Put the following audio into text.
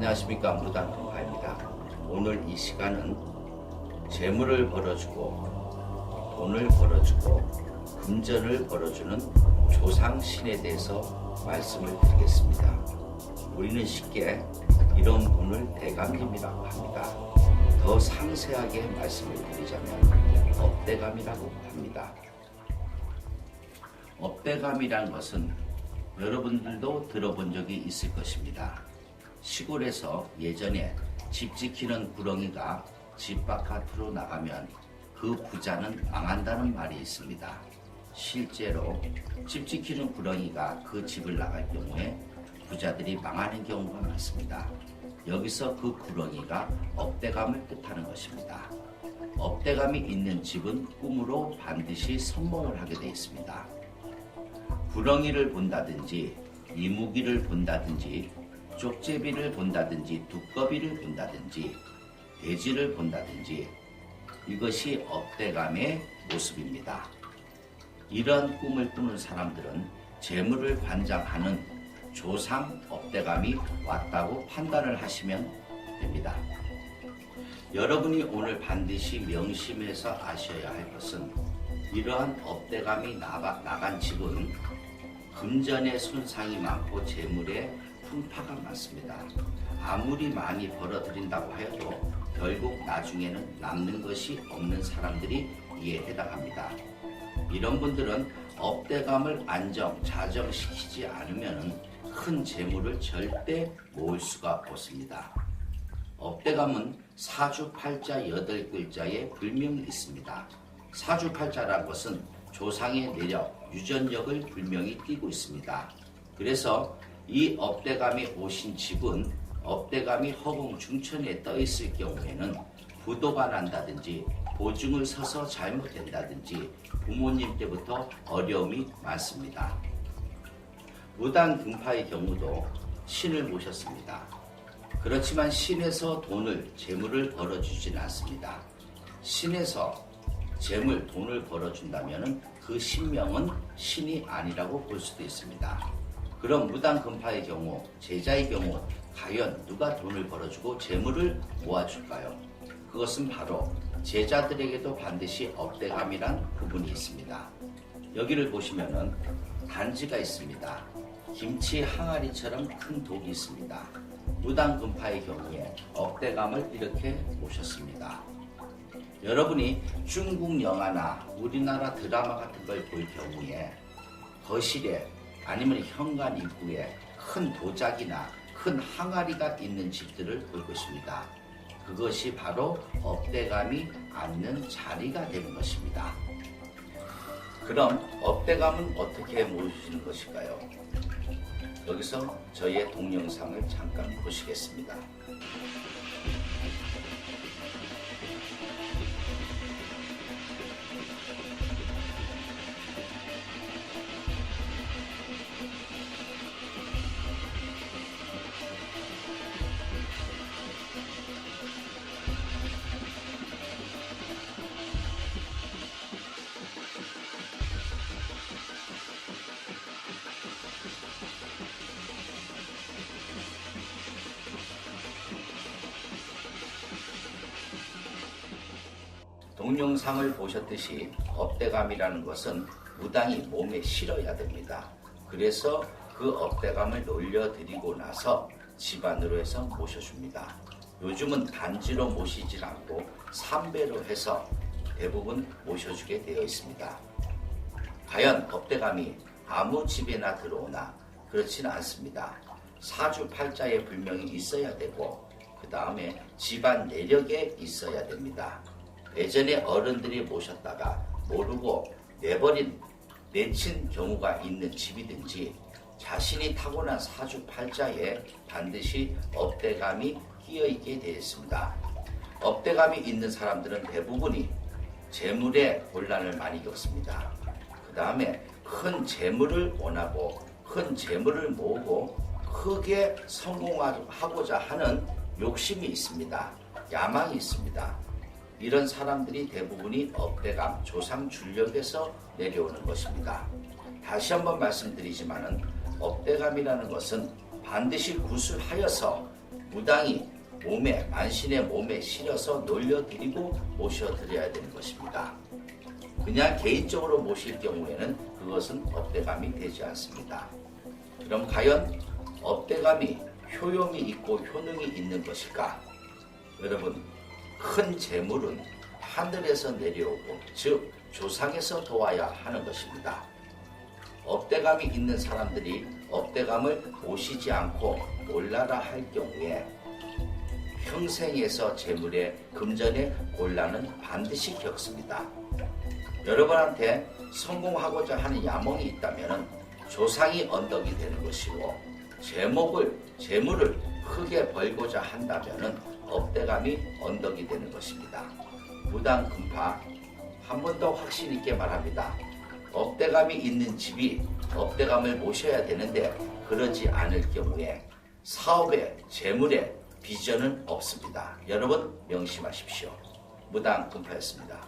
안녕하십니까, 무당동파입니다. 오늘 이 시간은 재물을 벌어주고 돈을 벌어주고 금전을 벌어주는 조상신에 대해서 말씀을 드리겠습니다. 우리는 쉽게 이런 분을 대감님이라고 합니다. 더 상세하게 말씀을 드리자면 업대감이라고 합니다. 업대감이란 것은 여러분들도 들어본 적이 있을 것입니다. 시골에서 예전에 집 지키는 구렁이가 집 바깥으로 나가면 그 부자는 망한다는 말이 있습니다. 실제로 집 지키는 구렁이가 그 집을 나갈 경우에 부자들이 망하는 경우가 많습니다. 여기서 그 구렁이가 업대감을 뜻하는 것입니다. 업대감이 있는 집은 꿈으로 반드시 성공을 하게 되어 있습니다. 구렁이를 본다든지 이무기를 본다든지 쪽제비를 본다든지 두꺼비를 본다든지 돼지를 본다든지 이것이 업대감의 모습입니다. 이런 꿈을 꾸는 사람들은 재물을 관장하는 조상 업대감이 왔다고 판단을 하시면 됩니다. 여러분이 오늘 반드시 명심해서 아셔야 할 것은 이러한 업대감이 나간 집은 금전의 손상이 많고 재물의 풍파가 많습니다. 아무리 많이 벌어들인다고 하여도 결국 나중에는 남는 것이 없는 사람들이 이에 해당합니다. 이런 분들은 업대감을 자정시키지 않으면 큰 재물을 절대 모을 수가 없습니다. 업대감은 사주팔자 8글자의 불명이 있습니다. 사주팔자라는 것은 조상의 내력, 유전력을 불명히 띠고 있습니다. 그래서 이 업대감이 오신 집은 업대감이 허공중천에 떠 있을 경우에는 부도가 난다든지 보증을 서서 잘못된다든지 부모님 때부터 어려움이 많습니다. 무당금파의 경우도 신을 모셨습니다. 그렇지만 신에서 재물을 벌어주지는 않습니다. 신에서 재물, 돈을 벌어준다면 그 신명은 신이 아니라고 볼 수도 있습니다. 그럼 무당금파의 경우, 제자의 경우 과연 누가 돈을 벌어주고 재물을 모아줄까요? 그것은 바로 제자들에게도 반드시 업대감이란 부분이 있습니다. 여기를 보시면은 단지가 있습니다. 김치 항아리처럼 큰 독이 있습니다. 무당금파의 경우에 업대감을 이렇게 모셨습니다. 여러분이 중국 영화나 우리나라 드라마 같은 걸 볼 경우에 거실에 아니면 현관 입구에 큰 도자기나 큰 항아리가 있는 집들을 볼 것입니다. 그것이 바로 업대감이 앉는 자리가 되는 것입니다. 그럼 업대감은 어떻게 모시는 것일까요? 여기서 저희의 동영상을 잠깐 보시겠습니다. 동영상을 보셨듯이 업대감이라는 것은 무당이 몸에 실어야 됩니다. 그래서 그 업대감을 놀려드리고 나서 집안으로 해서 모셔줍니다. 요즘은 단지로 모시질 않고 삼배로 해서 대부분 모셔주게 되어 있습니다. 과연 업대감이 아무 집에나 들어오나 그렇지는 않습니다. 사주팔자의 불명이 있어야 되고 그 다음에 집안 내력에 있어야 됩니다. 예전에 어른들이 모셨다가 모르고 내친 경우가 있는 집이든지 자신이 타고난 사주팔자에 반드시 업대감이 끼어있게 되어 있습니다. 업대감이 있는 사람들은 대부분이 재물에 곤란을 많이 겪습니다. 그 다음에 큰 재물을 원하고 큰 재물을 모으고 크게 성공하고자 하는 욕심이 있습니다. 야망이 있습니다. 이런 사람들이 대부분이 업대감, 조상 줄력에서 내려오는 것입니다. 다시 한번 말씀드리지만은 업대감이라는 것은 반드시 구술하여서 무당이 만신의 몸에 실어서 놀려드리고 모셔드려야 되는 것입니다. 그냥 개인적으로 모실 경우에는 그것은 업대감이 되지 않습니다. 그럼 과연 업대감이 효용이 있고 효능이 있는 것일까? 여러분, 큰 재물은 하늘에서 내려오고, 즉 조상에서 도와야 하는 것입니다. 업대감이 있는 사람들이 업대감을 모시지 않고 놀라라 할 경우에 평생에서 재물의 금전의 곤란은 반드시 겪습니다. 여러분한테 성공하고자 하는 야몽이 있다면 조상이 언덕이 되는 것이고, 재물을 크게 벌고자 한다면 업대감이 언덕이 되는 것입니다. 무당 금파, 한 번 더 확신 있게 말합니다. 업대감이 있는 집이 업대감을 모셔야 되는데 그러지 않을 경우에 사업에, 재물에 비전은 없습니다. 여러분 명심하십시오. 무당 금파였습니다.